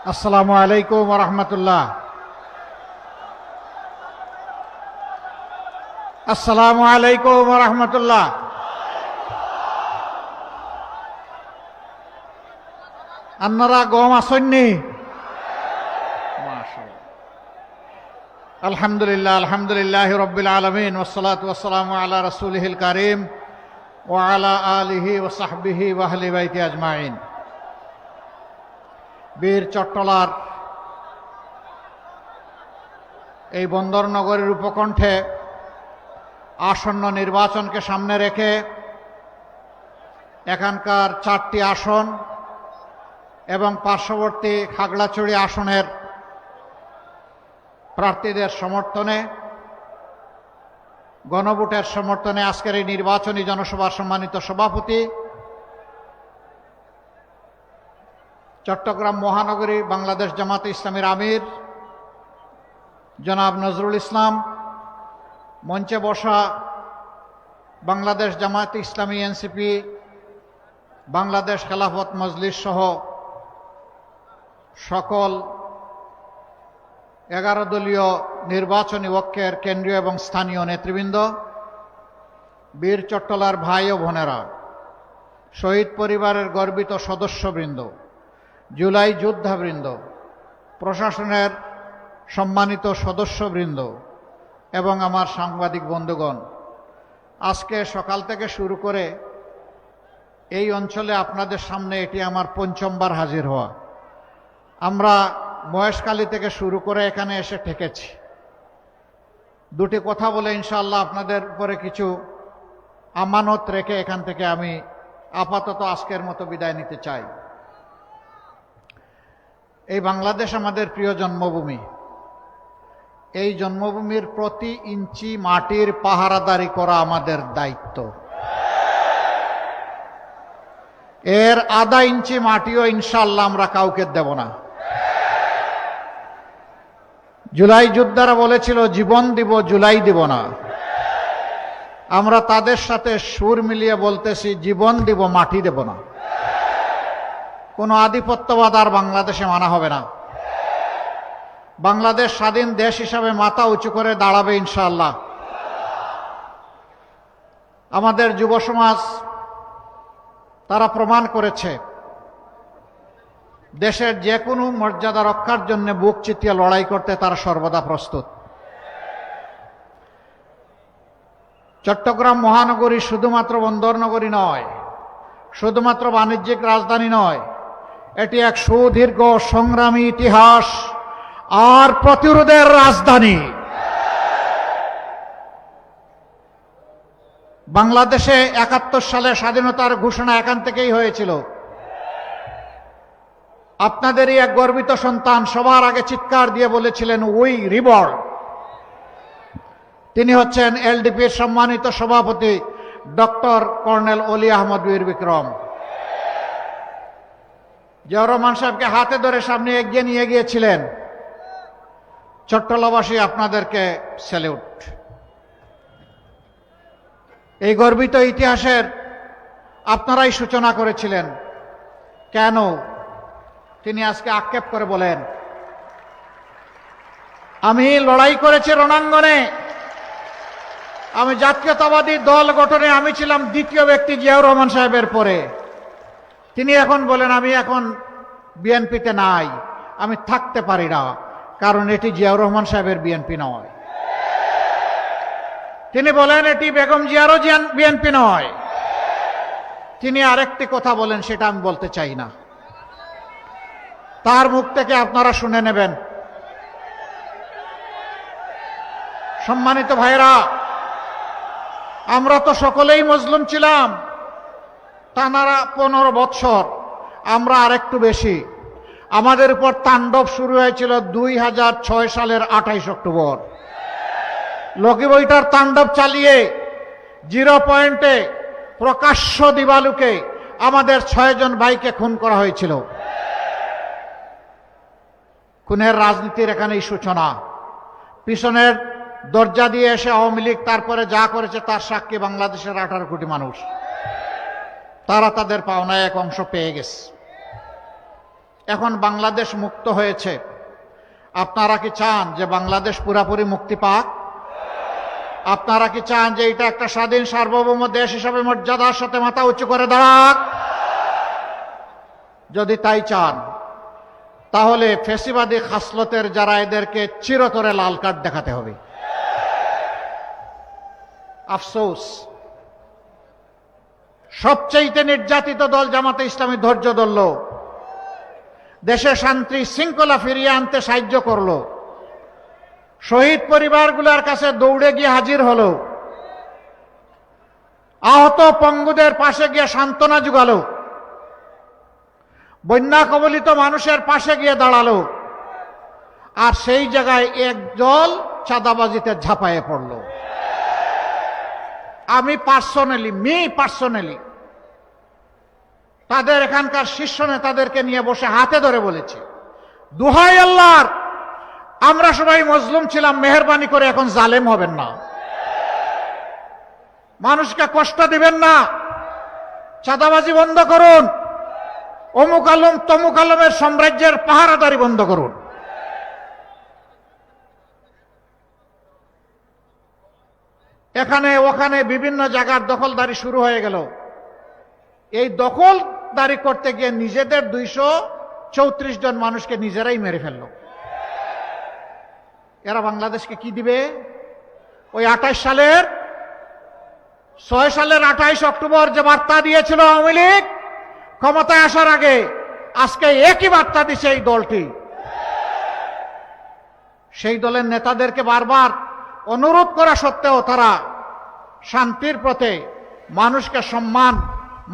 আসসালামু আলাইকুম ওয়া রাহমাতুল্লাহ। আসসালামু আলাইকুম ওয়া রাহমাতুল্লাহ। আপনারা গম আসেননি? আলহামদুলিল্লাহ, আলহামদুলিল্লাহ রব্বিল আলামিন, ওয়াসসালাতু ওয়াসসালামু আলা রাসূলিহিল কারীম ওয়া আলা আলিহি ওয়া সাহবিহি ওয়া আহলি বাইতি আজমাইন। বীর চট্টলার এই বন্দরনগরীর উপকণ্ঠে আসন্ন নির্বাচনকে সামনে রেখে এখানকার 4টি আসন এবং পার্শ্ববর্তী খাগড়াছড়ি আসনের প্রার্থীদের সমর্থনে, গণভোটের সমর্থনে আজকের এই নির্বাচনী জনসভার সম্মানিত সভাপতি, চট্টগ্রাম মহানগরী বাংলাদেশ জামাতে ইসলামীর আমির জনাব নজরুল ইসলাম, মঞ্চে বসা বাংলাদেশ জামাতে ইসলামী, এনসিপি, বাংলাদেশ খেলাফত মজলিস সহ সকল 11 দলীয় নির্বাচনী ঐক্যের কেন্দ্রীয় এবং স্থানীয় নেতৃবৃন্দ, বীর চট্টলার ভাই ও বোনেরা, শহীদ পরিবারের গর্বিত সদস্যবৃন্দ, জুলাই যোদ্ধাবৃন্দ, প্রশাসনের সম্মানিত সদস্যবৃন্দ এবং আমার সাংবাদিক বন্ধুগণ, আজকে সকাল থেকে শুরু করে এই অঞ্চলে আপনাদের সামনে এটি আমার 5বার হাজির হওয়া। আমরা মহেশখালী থেকে শুরু করে এখানে এসে ঠেকেছি। দুটি কথা বলে ইনশাআল্লাহ আপনাদের উপরে কিছু আমানত রেখে এখান থেকে আমি আপাতত আজকের মতো বিদায় নিতে চাই। এই বাংলাদেশ আমাদের প্রিয় জন্মভূমি। এই জন্মভূমির প্রতি ইঞ্চি মাটির পাহারাদারি করা আমাদের দায়িত্ব। এর আধা ইঞ্চি মাটিও ইনশাআল্লাহ আমরা কাউকে দেব না। জুলাই যোদ্ধারা বলেছিল জীবন দিব, জুলাই দিব না। আমরা তাদের সাথে সুর মিলিয়ে বলতেছি জীবন দিব, মাটি দেব না। কোনো আধিপত্যবাদ আর বাংলাদেশে মানা হবে না। বাংলাদেশ স্বাধীন দেশ হিসাবে মাথা উঁচু করে দাঁড়াবে ইনশাআল্লাহ। আমাদের যুব সমাজ তারা প্রমাণ করেছে দেশের যে কোনো মর্যাদা রক্ষার জন্য বুক চিতিয়ে লড়াই করতে তারা সর্বদা প্রস্তুত। চট্টগ্রাম মহানগরী শুধুমাত্র বন্দরনগরী নয়, শুধুমাত্র বাণিজ্যিক রাজধানী নয়, এটি এক সুদীর্ঘ সংগ্রামী ইতিহাস আর প্রতিরোধের রাজধানী। বাংলাদেশে 71 সালে স্বাধীনতার ঘোষণা এখান থেকেই হয়েছিল। আপনাদেরই এক গর্বিত সন্তান সবার আগে চিৎকার দিয়ে বলেছিলেন উই রিবর্ন। তিনি হচ্ছেন এলডিপির সম্মানিত সভাপতি ডক্টর কর্নেল অলি আহমদ বীর বিক্রম। জিয়াউর রহমান সাহেবকে হাতে ধরে সামনে এগিয়ে নিয়ে গিয়েছিলেন। চট্টলাবাসী আপনাদেরকে স্যালিউট। এই গর্বিত ইতিহাসের আপনারাই সূচনা করেছিলেন। কেন? তিনি আজকে আক্ষেপ করে বলেন, আমি লড়াই করেছি রণাঙ্গনে, আমি জাতীয়তাবাদী দল গঠনে আমি ছিলাম দ্বিতীয় ব্যক্তি জিয়াউর রহমান সাহেবের পরে। তিনি এখন বলেন আমি এখন বিএনপিতে নাই, আমি থাকতে পারি না, কারণ এটি জিয়াউর রহমান সাহেবের বিএনপি নয়। তিনি বলেন এটি বেগম জিয়ারও বিএনপি নয়। তিনি আরেকটি কথা বলেন, সেটা আমি বলতে চাই না, তার মুখ থেকে আপনারা শুনে নেবেন। সম্মানিত ভাইরা, আমরা তো সকলেই মজলুম ছিলাম টানা 15 বৎসর, আমরা আরেকটু বেশি। আমাদের উপর তাণ্ডব শুরু হয়েছিল 2006 সালের 28 অক্টোবর। লগি বইটার তাণ্ডব চালিয়ে 0 পয়েন্টে প্রকাশ্য দিবালুকে আমাদের 6 জন ভাইকে খুন করা হয়েছিল। খুনের রাজনীতির এখানেই সূচনা। পিছনের দরজা দিয়ে এসে আওয়ামী লীগ তারপরে যা করেছে তার সাক্ষী বাংলাদেশের 18 কোটি মানুষ। তারা তাদের পাওনায় এক অংশ পেয়ে গেছে। এখন বাংলাদেশ মুক্ত হয়েছে। আপনারা কি চান যে বাংলাদেশ পুরাপুরি মুক্তি পাক? আপনারা কি চান যে এটা একটা স্বাধীন সার্বভৌম দেশ হিসাবে মর্যাদার সাথে মাথা উঁচু করে দাঁড়াক? যদি তাই চান, তাহলে ফ্যাসিবাদী খাসলতের যারা, এদেরকে চিরতরে লাল কার্ড দেখাতে হবে। আফসোস, সবচেয়ে নির্যাতিত দল জামাতে ইসলামী ধৈর্য ধরল, দেশে শান্তি শৃঙ্খলা ফিরিয়ে আনতে সাহায্য করলো, শহীদ পরিবারগুলোর কাছে দৌড়ে গিয়ে হাজির হলো, আহত পঙ্গুদের পাশে গিয়ে সান্ত্বনা জুগালো, বন্যা কবলিত মানুষের পাশে গিয়ে দাঁড়ালো, আর সেই জায়গায় এক দল চাঁদাবাজিতে ঝাঁপায়ে পড়ল। আমি পার্সোনালি তাদের এখানকার শীর্ষ নেতাদেরকে নিয়ে বসে হাতে ধরে বলেছি, দোহাই আল্লাহর, আমরা সবাই মজলুম ছিলাম, মেহেরবানি করে এখন জালেম হবেন না, মানুষকে কষ্ট দিবেন না, চাঁদাবাজি বন্ধ করুন, অমুক আলম তমুক আলমের সাম্রাজ্যের পাহারাদারি বন্ধ করুন। এখানে ওখানে বিভিন্ন জায়গার দখলদারি শুরু হয়ে গেল। এই দখলদারি করতে গিয়ে নিজেদের 234 জন মানুষকে নিজেরাই মেরে ফেলল। এরা বাংলাদেশকে কি দিবে? ওই 6 সালের 28 অক্টোবর যে বার্তা দিয়েছিল আওয়ামী লীগ ক্ষমতায় আসার আগে, আজকে একই বার্তা দিচ্ছে এই দলটি। সেই দলের নেতাদেরকে বারবার অনুরোধ করা সত্ত্বেও তারা শান্তির পথে, মানুষকে সম্মান,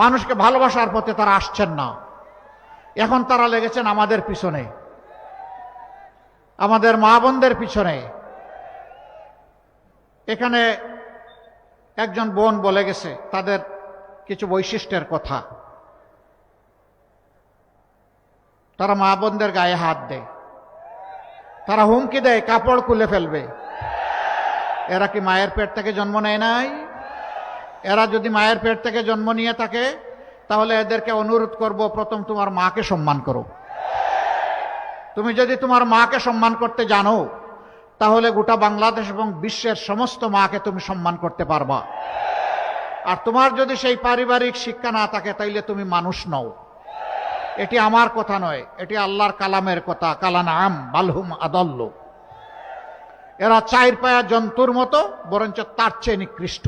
মানুষকে ভালোবাসার পথে তারা আসছেন না। এখন তারা লেগেছেন আমাদের পিছনে, আমাদের মা বোনদের পিছনে। এখানে একজন বোন বলে গেছে তাদের কিছু বৈশিষ্ট্যের কথা। তারা মা বোনদের গায়ে হাত দেয়, তারা হুমকি দেয় কাপড় খুলে ফেলবে। এরা কি মায়ের পেট থেকে জন্ম নেয় নাই? এরা যদি মায়ের পেট থেকে জন্ম নিয়ে থাকে, তাহলে এদেরকে অনুরোধ করব, প্রথম তোমার মাকে সম্মান করো। তুমি যদি তোমার মাকে সম্মান করতে জানো, তাহলে গোটা বাংলাদেশ এবং বিশ্বের সমস্ত মাকে তুমি সম্মান করতে পারবা। আর তোমার যদি সেই পারিবারিক শিক্ষা না থাকে, তাইলে তুমি মানুষ নও। এটি আমার কথা নয়, এটি আল্লাহর কালামের কথা। কালানাম বালহুম আদল্ল। এরা 4 পায়া জন্তুর মতো, বরঞ্চ তার চেয়ে নিকৃষ্ট।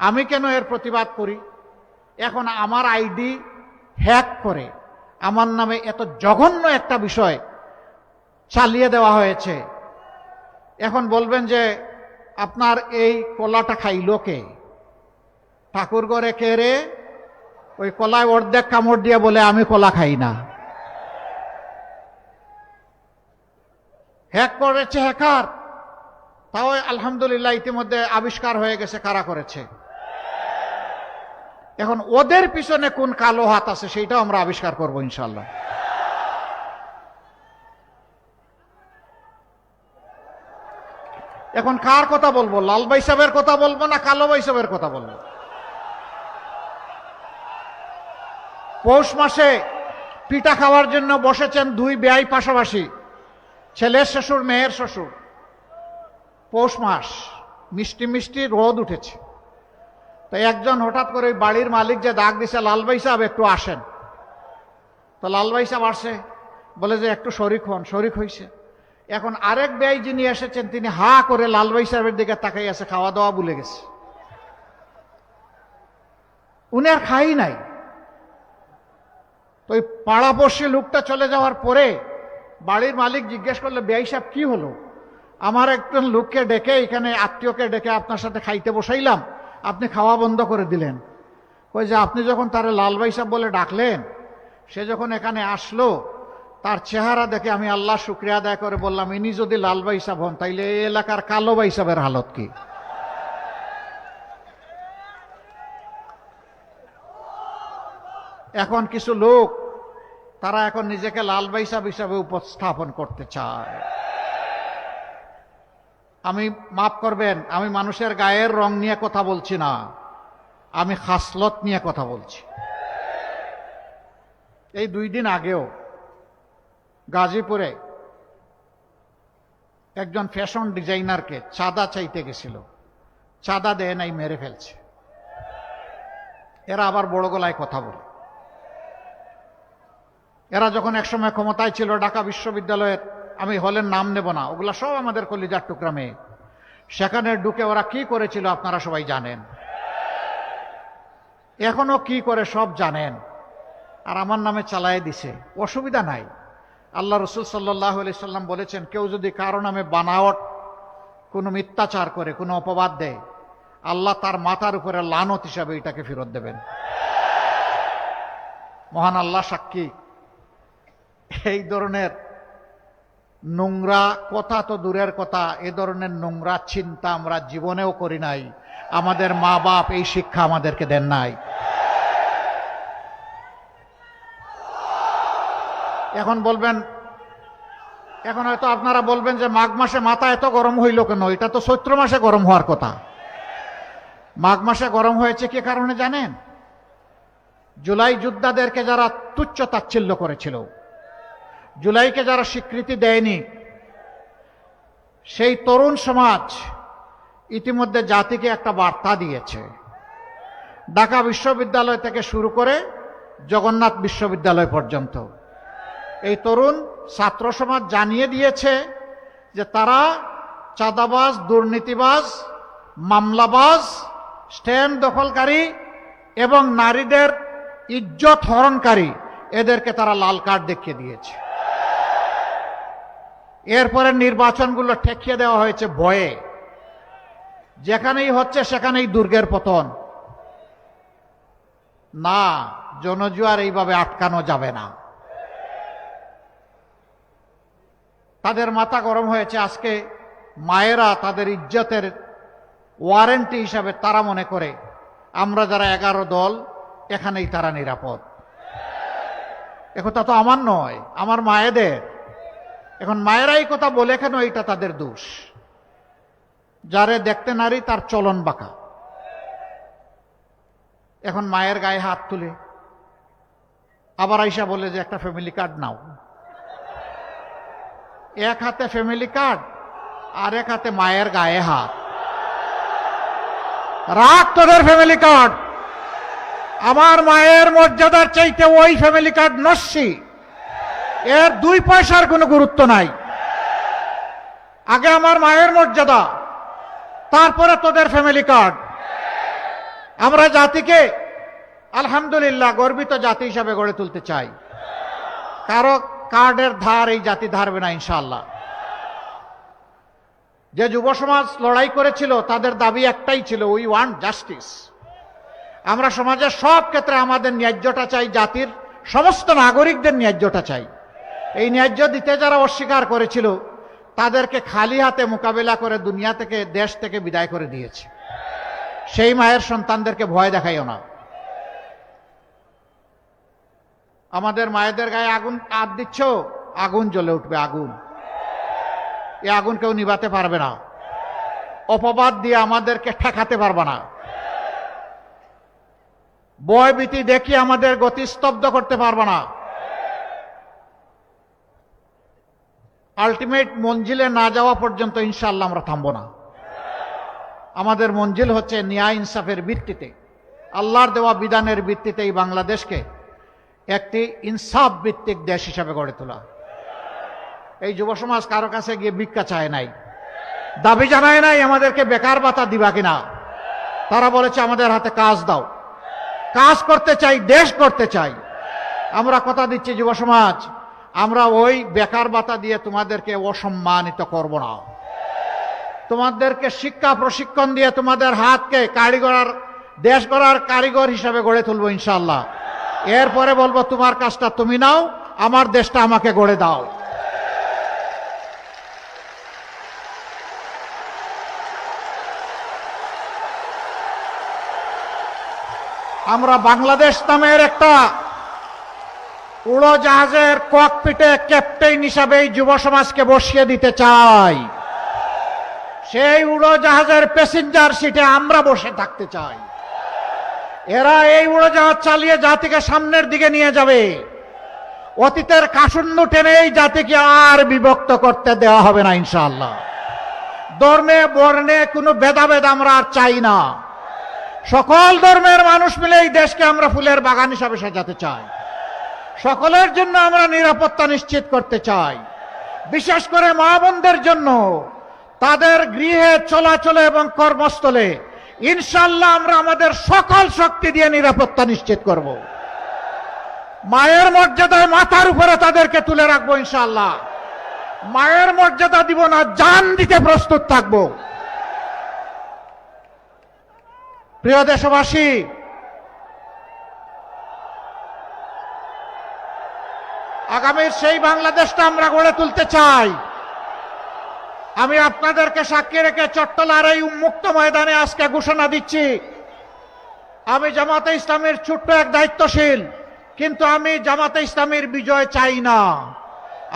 আমি কেন এর প্রতিবাদ করি? এখন আমার আইডি হ্যাক করে আমার নামে এত জঘন্য একটা বিষয় চালিয়ে দেওয়া হয়েছে। এখন বলবেন যে আপনার এই কলাটা খাইল কে? ঠাকুর ঘরে কে রে? ওই কলায় অর্ধেক কামড় দিয়ে বলে আমি কলা খাই না। হ্যাক করেছে হ্যাকার, তাও আলহামদুলিল্লাহ ইতিমধ্যে আবিষ্কার হয়ে গেছে কারা করেছে। এখন ওদের পিছনে কোন কালো হাত আছে সেইটাও আমরা আবিষ্কার করব ইনশাআল্লাহ। এখন কার কথা বলবো? লাল ভাই সাহেবের কথা বলবো না কালো ভাই সাহেবের কথা বলবো? পৌষ মাসে পিঠা খাওয়ার জন্য বসেছেন 2 বেয়াই পাশাপাশি, ছেলের শ্বশুর মেয়ের শ্বশুর। পৌষ মাস, মিষ্টি মিষ্টি রোদ উঠেছে। তাই একজন হঠাৎ করে বাড়ির মালিক যে ডাক দিছে, লাল ভাই সাহেব একটু আসেন। তো লাল ভাই সাহেব আসে, বলে যে একটু শরিক হন। শরিক হয়েছে। এখন আরেক ব্যয় যিনি এসেছেন, তিনি হা করে লাল ভাই সাহেবের দিকে তাকাই আছে, খাওয়া দাওয়া ভুলে গেছে। উনি আর খাই নাই। তো ওই পাড়াপড়শি লোকটা চলে যাওয়ার পরে বাড়ির মালিক জিজ্ঞেস করলে, ব্যয় সাহেব কি হলো? আমার একজন লোককে ডেকে, এখানে আত্মীয়কে ডেকে আপনার সাথে খাইতে বসাইলাম, আপনি খাওয়া বন্ধ করে দিলেন। কই যে আপনি যখন তারে লাল ভাই সাহেব বলে ডাকলেন, সে যখন এখানে আসলো, তার চেহারা দেখে আমি আল্লাহ শুকরিয়া আদায় করে বললাম, ইনি যদি লাল ভাই সাহেব হন, তাইলে এই এলাকার কালো ভাই সাহেবের হালত কি? এখন কিছু লোক তারা এখন নিজেকে লাল ভাই সাহেব হিসাবে উপস্থাপন করতে চায়। আমি মাফ করবেন, আমি মানুষের গায়ের রং নিয়ে কথা বলছি না, আমি খাসলত নিয়ে কথা বলছি। এই 2 দিন আগেও গাজীপুরে একজন ফ্যাশন ডিজাইনারকে চাঁদা চাইতে গেছিল, চাঁদা দেয় নাই, মেরে ফেলছে। এরা আবার বড় গলায় কথা বলে। এরা যখন একসময় ক্ষমতায় ছিল, ঢাকা বিশ্ববিদ্যালয়ের, আমি হলের নাম নেব না, ওগুলা সব আমাদের কলিজার টুকরা মেয়ে, সেখানে ঢুকে ওরা কি করেছিল আপনারা সবাই জানেন, এখনো কি করে সব জানেন। আর আমার নামে চালায় দিছে, অসুবিধা নাই। আল্লাহ রসুল সাল্লাল্লাহু আলাইহি সাল্লাম বলেছেন, কেউ যদি কারো নামে বানাওয়াট কোনো মিথ্যাচার করে, কোনো অপবাদ দেয়, আল্লাহ তার মাথার উপরে লানত হিসাবে এটাকে ফেরত দেবেন। মহান আল্লাহ সাক্ষী, এই ধরনের নোংরা কথা তো দূরের কথা, এ ধরনের নোংরা চিন্তা আমরা জীবনেও করি নাই। আমাদের মা বাপ এই শিক্ষা আমাদেরকে দেন নাই। এখন বলবেন, এখন হয়তো আপনারা বলবেন যে মাঘ মাসে মাথা এত গরম হইল কেন? এটা তো চৈত্র মাসে গরম হওয়ার কথা। মাঘ মাসে গরম হয়েছে কি কারণে জানেন? জুলাই যোদ্ধাদেরকে যারা তুচ্ছ তাচ্ছিল্য করেছিল, জুলাইকে যারা স্বীকৃতি দেয়নি, সেই তরুণ সমাজ ইতিমধ্যে জাতিকে একটা বার্তা দিয়েছে। ঢাকা বিশ্ববিদ্যালয় থেকে শুরু করে জগন্নাথ বিশ্ববিদ্যালয় পর্যন্ত এই তরুণ ছাত্র সমাজ জানিয়ে দিয়েছে যে তারা চাঁদাবাজ, দুর্নীতিবাজ, মামলাবাজ, স্ট্যাম্প দখলকারী এবং নারীদের ইজ্জত হরণকারী, এদেরকে তারা লাল কার্ড দেখিয়ে দিয়েছে। এরপরে নির্বাচনগুলো ঠেকিয়ে দেওয়া হয়েছে ভয়ে। যেখানেই হচ্ছে সেখানেই দুর্গের পতন। না, জনজুয়ার এইভাবে আটকানো যাবে না। তাদের মাথা গরম হয়েছে। আজকে মায়েরা তাদের ইজ্জতের ওয়ারেন্টি হিসাবে তারা মনে করে আমরা যারা 11 দল এখানেই তারা নিরাপদ। একথা তো আমার নয়, আমার মায়েদের। এখন মায়েরা এই কথা বলে কেন? এটা তাদের দোষ। যারে দেখতে নারী তার চলন বাঁকা। এখন মায়ের গায়ে হাত তুলে আবার আইসা বলে যে একটা ফ্যামিলি কার্ড নাও। এক হাতে ফ্যামিলি কার্ড আর এক হাতে মায়ের গায়ে হাত। রাখ তোদের ফ্যামিলি কার্ড। আমার মায়ের মর্যাদার চাইতে ওই ফ্যামিলি কার্ড নস্যি। এর 2 পয়সার কোনো গুরুত্ব নাই। আগে আমার মায়ের মর্যাদা, তারপরে তোদের ফ্যামিলি কার্ড। আমরা জাতিকে আলহামদুলিল্লাহ গর্বিত জাতি হিসাবে গড়ে তুলতে চাই। কারো কার্ডের ধার এই জাতি ধারবে না ইনশাআল্লাহ। যে যুব সমাজ লড়াই করেছিল তাদের দাবি একটাই ছিল, উই ওয়ান্ট জাস্টিস। আমরা সমাজের সব ক্ষেত্রে আমাদের ন্যায্যটা চাই, জাতির সমস্ত নাগরিকদের ন্যায্যটা চাই। এই ন্যায্য দিতে যারা অস্বীকার করেছিল তাদেরকে খালি হাতে মোকাবেলা করে দুনিয়া থেকে, দেশ থেকে বিদায় করে দিয়েছে। সেই মায়ের সন্তানদেরকে ভয় দেখাইও না। আমাদের মায়েদের গায়ে আগুন হাত দিচ্ছ, আগুন জ্বলে উঠবে। আগুন, এই আগুন কেউ নিভাতে পারবে না। অপবাদ দিয়ে আমাদেরকে ঠেকাতে পারবে না। ভয় ভীতি দেখিয়ে আমাদের গতি স্তব্ধ করতে পারবে না। আলটিমেট মঞ্জিলে না যাওয়া পর্যন্ত ইনশাআল্লাহ আমরা থামবো না। আমাদের মঞ্জিল হচ্ছে ন্যায় ইনসাফের ভিত্তিতে, আল্লাহর দেওয়া বিধানের ভিত্তিতে এই বাংলাদেশকে একটি ইনসাফ ভিত্তিক দেশ হিসাবে গড়ে তোলা। এই যুব সমাজ কারো কাছে গিয়ে ভিক্ষা চায় নাই, দাবি জানায় নাই আমাদেরকে বেকার ভাতা দিবা কিনা। তারা বলেছে আমাদের হাতে কাজ দাও। কাজ করতে চাই, দেশ করতে চাই। আমরা কথা দিচ্ছি যুব সমাজ, আমরা ওই বেকার ভাতা দিয়ে তোমাদেরকে অসম্মানিত করব না। তোমাদেরকে শিক্ষা প্রশিক্ষণ দিয়ে তোমাদের হাতকে কারিগর, দেশ গড়ার কারিগর হিসাবে গড়ে তুলবো ইনশাআল্লাহ। এরপরে বলবো তোমার কাজটা তুমি নাও, আমার দেশটা আমাকে গড়ে দাও। আমরা বাংলাদেশ নামের একটা উড়োজাহাজের ককপিটে ক্যাপ্টেন হিসাবে এই যুব সমাজকে বসিয়ে দিতে চাই। সেই উড়োজাহাজের প্যাসেঞ্জার সিটে আমরা বসে থাকতে চাই। এরা এই উড়োজাহাজ চালিয়ে জাতিকে সামনের দিকে নিয়ে যাবে। অতীতের কাসুন্নু টেনে এই জাতিকে আর বিভক্ত করতে দেওয়া হবে না ইনশাআল্লাহ। ধর্মে বর্ণে কোনো ভেদাভেদ আমরা আর চাই না। সকল ধর্মের মানুষ মিলে এই দেশকে আমরা ফুলের বাগান হিসাবে সাজাতে চাই। সকলের জন্য আমরা নিরাপত্তা নিশ্চিত করতে চাই। বিশেষ করে মা বোনদের জন্য তাদের গৃহে চলাচলে এবং কর্মস্থলে ইনশাআল্লাহ আমরা আমাদের সকল শক্তি দিয়ে নিরাপত্তা নিশ্চিত করব। মায়ের মর্যাদায় মাথার উপরে তাদেরকে তুলে রাখবো ইনশাআল্লাহ। মায়ের মর্যাদা দিব না, জান দিতে প্রস্তুত থাকব। প্রিয় দেশবাসী, আগামীর সেই বাংলাদেশটা আমরা গড়ে তুলতে চাই। আমি আপনাদেরকে সাক্ষী রেখে চট্টলার এই উন্মুক্ত ময়দানে আজকে ঘোষণা দিচ্ছি, আমি জামাতে ইসলামের ছোট্ট এক দায়িত্বশীল, কিন্তু আমি জামাতে ইসলামের বিজয় চাই না।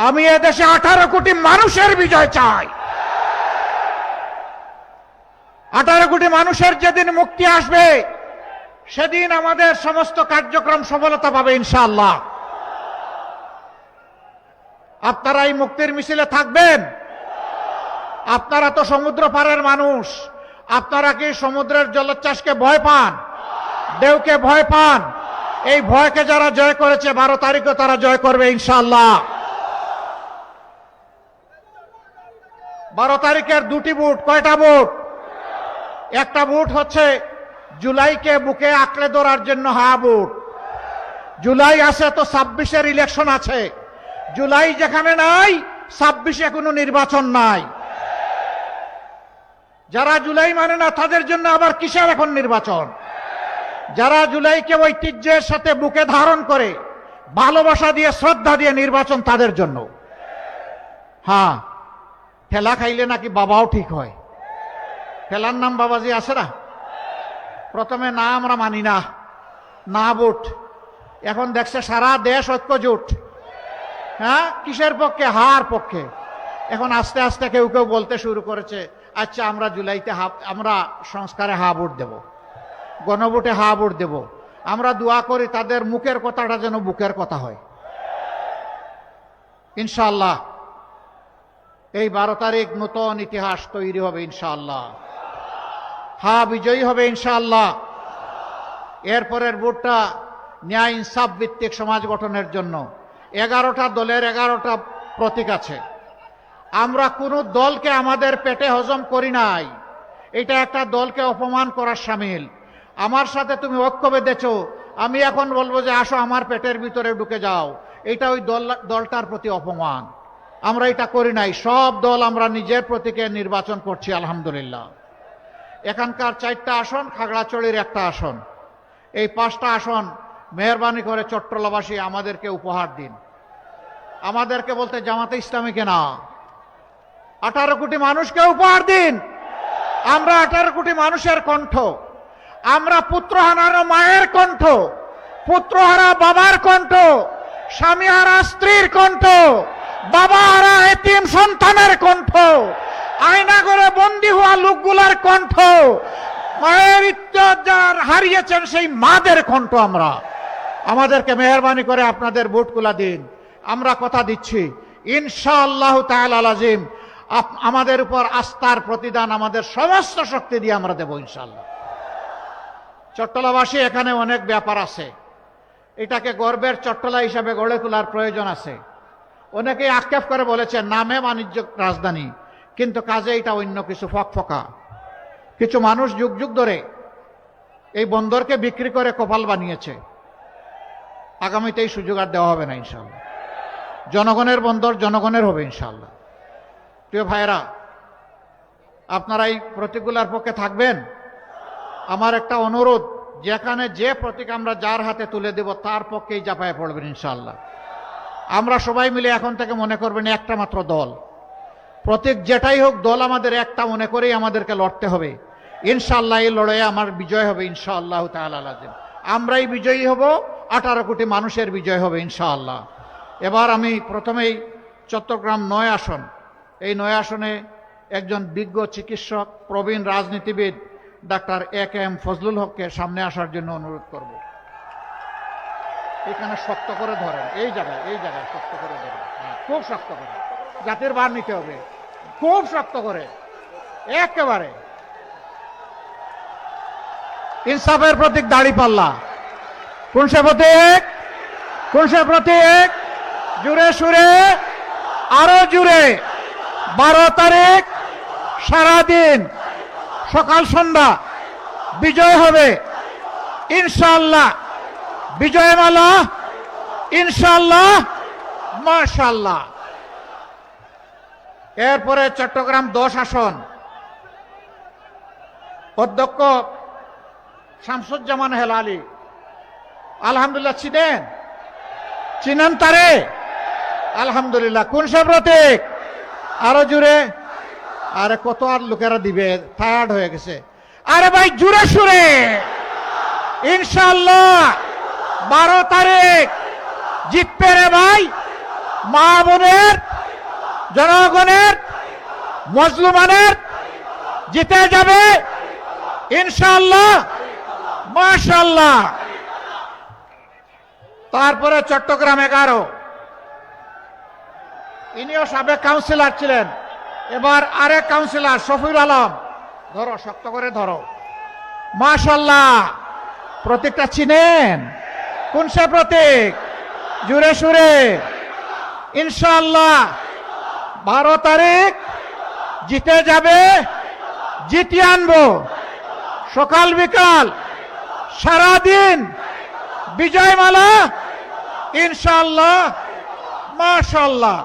আমি এদেশে 18 কোটি মানুষের বিজয় চাই। 18 কোটি মানুষের যেদিন মুক্তি আসবে সেদিন আমাদের সমস্ত কার্যক্রম সফলতা পাবে ইনশাআল্লাহ। আপনারা এই মুক্তির মিছিলে থাকবেন। আপনারা তো সমুদ্র পারের মানুষ, আপনারা কি সমুদ্রের জলোচ্ছ্বাসকে ভয় পান? ঢেউকে ভয় পান? এই ভয়কে যারা জয় করেছে 12 তারিখে তারা জয় করবে ইনশাআল্লাহ। 12 তারিখের দুটি বুট। কয়টা বুট? একটা বুট হচ্ছে জুলাইকে বুকে আঁকড়ে ধরার জন্য হা বুট। জুলাই আছে তো 26-এর ইলেকশন আছে। জুলাই যেখানে নাই 26-এ কোনো নির্বাচন নাই। যারা জুলাই মানে না তাদের জন্য আবার কিসের এখন নির্বাচন? যারা জুলাইকে ঐতিহ্যের সাথে বুকে ধারণ করে ভালোবাসা দিয়ে শ্রদ্ধা দিয়ে নির্বাচন তাদের জন্য। হ্যাঁ, ঠেলা খাইলে নাকি বাবাও ঠিক হয়। ঠেলার নাম বাবাজি আছে না? প্রথমে না আমরা মানি না, না ভোট। এখন দেখছে সারা দেশ ঐক্যজোট। হ্যাঁ, কিসের পক্ষে? হার পক্ষে। এখন আস্তে আস্তে কেউ কেউ বলতে শুরু করেছে, আচ্ছা আমরা জুলাইতে আমরা সংস্কারে হা ভোট দেব, গণভোটে হা ভোট দেব। আমরা দোয়া করি তাদের মুখের কথাটা যেন বুকের কথা হয় ইনশাআল্লাহ। এই 12 তারিখ নতুন ইতিহাস তৈরি হবে ইনশাআল্লাহ। হা বিজয়ী হবে ইনশাআল্লাহ। এরপরের ভোটটা ন্যায় ইনসাফ ভিত্তিক সমাজ গঠনের জন্য। 11টা দলের 11টা প্রতীক আছে। আমরা কোনো দলকে আমাদের পেটে হজম করি নাই। এটা একটা দলকে অপমান করার শামিল। আমার সাথে তুমি ঐক্য বেঁধেছ, আমি এখন বলবো যে আসো আমার পেটের ভিতরে ঢুকে যাও, এটা ওই দলটার প্রতি অপমান। আমরা এটা করি নাই। সব দল আমরা নিজের প্রতীকে নির্বাচন করছি আলহামদুলিল্লাহ। এখানকার 4টা আসন, খাগড়াছড়ির একটা আসন। এই 5টা আসন মেহরবানি করে চট্টলাবাসী আমাদেরকে উপহার দিন। আমাদেরকে বলতে জামাতে ইসলামীকে না, 18 কোটি মানুষকে উপহার দিন। আমরা 18 কোটি মানুষের কণ্ঠ। আমরা পুত্রহারা মায়ের কণ্ঠ, পুত্রহারা বাবার কণ্ঠ, স্বামীহারা স্ত্রীর কণ্ঠ, বাবাহারা এতিম সন্তানের কণ্ঠ, আয়না করে বন্দী হওয়া লোকগুলার কণ্ঠ, মায়ের ইজ্জত যার হারিয়েছেন সেই মাদের কণ্ঠ আমরা। আমাদেরকে মেহরবানি করে আপনাদের ভোটগুলা দিন। আমরা কথা দিচ্ছি ইনশাআল্লাহ তাআলা আযীম আমাদের উপর আস্থার প্রতিদান আমাদের সমস্ত শক্তি দিয়ে আমরা দেব ইনশাআল্লাহ। চট্টলাবাসী, এখানে অনেক ব্যাপার আছে। এটাকে গর্বের চট্টলা হিসাবে গড়ে তোলার প্রয়োজন আছে। অনেকেই আক্ষেপ করে বলেছেন নামে বাণিজ্য রাজধানী, কিন্তু কাজে এটা অন্য কিছু, ফকফকা। কিছু মানুষ যুগ যুগ ধরে এই বন্দরকে বিক্রি করে কপাল বানিয়েছে। আগামীতে এই সুযোগ আর দেওয়া হবে না ইনশাআল্লাহ। জনগণের বন্দর জনগণের হবে ইনশাআল্লাহ। প্রিয় ভাইরা, আপনারা এই প্রতীকগুলোর পক্ষে থাকবেন। আমার একটা অনুরোধ, যেখানে যে প্রতীক আমরা যার হাতে তুলে দেব তার পক্ষেই জাপায় পড়বেন ইনশাআল্লাহ। আমরা সবাই মিলে এখন থেকে মনে করবেন একটা মাত্র দল। প্রতীক যেটাই হোক, দল আমাদের একটা মনে করেই আমাদেরকে লড়তে হবে ইনশাআল্লাহ। এই লড়াইয়ে আমার বিজয় হবে ইনশাআল্লাহ তাআলা আযীম। আমরাই বিজয়ী হব, 18 কোটি মানুষের বিজয় হবে ইনশাআল্লাহ। এবার আমি প্রথমেই চট্টগ্রাম 9 আসন, এই 9 আসনে একজন বিজ্ঞ চিকিৎসক, প্রবীণ রাজনীতিবিদ ডাক্তার AK M ফজলুল হককে সামনে আসার জন্য অনুরোধ করব। এখানে শক্ত করে ধরেন, এই জায়গায় শক্ত করে ধরেন, খুব শক্ত করে, জাতির বার নিতে হবে, খুব শক্ত করে, একেবারে। ইনসাফের প্রতীক দাঁড়িপাল্লা। কোন সে প্রতীক? কোন সে প্রতীক? জুড়ে সুরে, আরো জুড়ে। 12 তারিখ সারাদিন সকাল সন্ধ্যা বিজয় হবে ইনশাআল্লাহ। বিজয়মালা ইনশাআল্লাহ, মাশাআল্লাহ। এরপরে চট্টগ্রাম 10 আসন অধ্যক্ষ শামসুজ্জামান হেলালি, আলহামদুলিল্লাহ। চিনেন তারে? আলহামদুলিল্লাহ। কোন সে প্রতীক? আরো জুড়ে। আরে কত আর লোকেরা দিবে, টায়ার্ড হয়ে গেছে। আরে ভাই জুড়ে সুরে ইনশাআল্লাহ 12 তারিখ জিতবে রে ভাই। মা বোনের, জনগণের, মজলুমানের জিতে যাবে ইনশাআল্লাহ, মাশাআল্লাহ। তারপরে চট্টগ্রাম 11, ইনিও সাবেক কাউন্সিলর ছিলেন, এবার আরেক কাউন্সিলর শফিউল আলম। ধরো, শক্ত করে ধরো, মাশাআল্লাহ। প্রতীকটা চিনেন? কোন সে প্রতীক? জুড়ে সুরে ইনশাআল্লাহ 12 তারিখ জিতে যাবে, জিতিয়ে আনবো। সকাল বিকাল সারাদিন বিজয়মালা ইনশাআল্লাহ, মাশাআল্লাহ।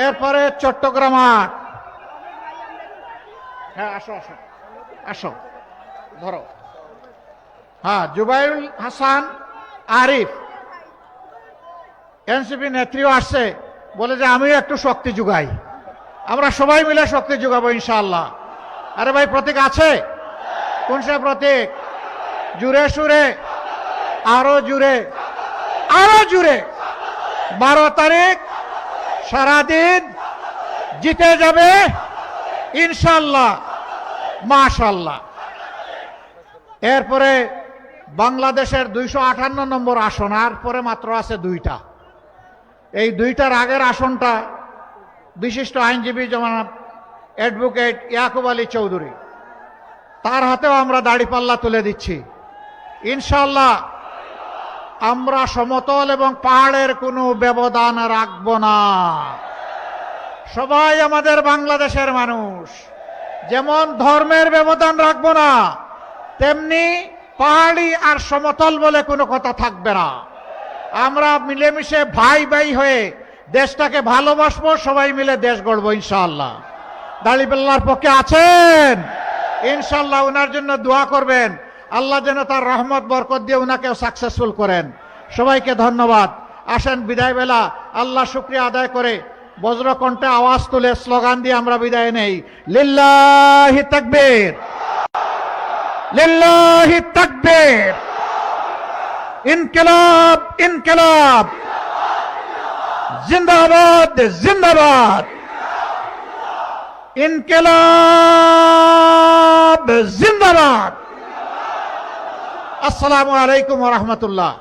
এরপরে চট্টগ্রাম 8। হ্যাঁ, আসো আসো আসো, ধরো। হ্যাঁ, জুবাইরুল হাসান আরিফ, এনসিপি নেত্রীও আসছে, বলে যে আমিও একটু শক্তি যোগাই। আমরা সবাই মিলে শক্তি যোগাবো ইনশাআল্লাহ। আরে ভাই প্রতীক আছে? কোন সে প্রতীক? জুড়ে সুরে, আরো জুড়ে, আরো জুড়ে। 12 তারিখ সারাদিন জিতে যাবে ইনশাআল্লাহ, মাশাআল্লাহ। এরপরে বাংলাদেশের 258 নম্বর আসন, আর পরে মাত্র আছে 2টা। এই 2টার আগের আসনটা বিশিষ্ট আইনজীবী জনাব অ্যাডভোকেট ইয়াকুব আলী চৌধুরী, তার হাতেও আমরা দাড়িপাল্লা তুলে দিচ্ছি ইনশাআল্লাহ। আমরা সমতল এবং পাহাড়ের কোনো ব্যবধান রাখব না। সবাই আমাদের বাংলাদেশের মানুষ। যেমন ধর্মের ব্যবধান রাখব না, তেমনি পাহাড়ি আর সমতল বলে কোনো কথা থাকবে না। আমরা মিলেমিশে ভাই ভাই হয়ে দেশটাকে ভালোবাসবো, সবাই মিলে দেশ গড়বো ইনশাআল্লাহ। দাড়িপাল্লার পক্ষে আছেন? ইনশাআল্লাহ ওনার জন্য দোয়া করবেন, আল্লাহ যেন তার রহমত বরকত দিয়ে ওনাকেও সাকসেসফুল করেন। সবাইকে ধন্যবাদ। আসেন বিদায় বেলা আল্লাহ শুকরিয়া আদায় করে বজ্রকণ্ঠে আওয়াজ তুলে স্লোগান দিয়ে আমরা বিদায় নেই। লিল্লাহি তাকবীর, লিল্লাহি তাকবীর, ইনকিলাব ইনকিলাব, জিন্দাবাদ জিন্দাবাদ, ইনকিলাব জিন্দাবাদ। আসসালামু আলাইকুম ওয়া রাহমাতুল্লাহ।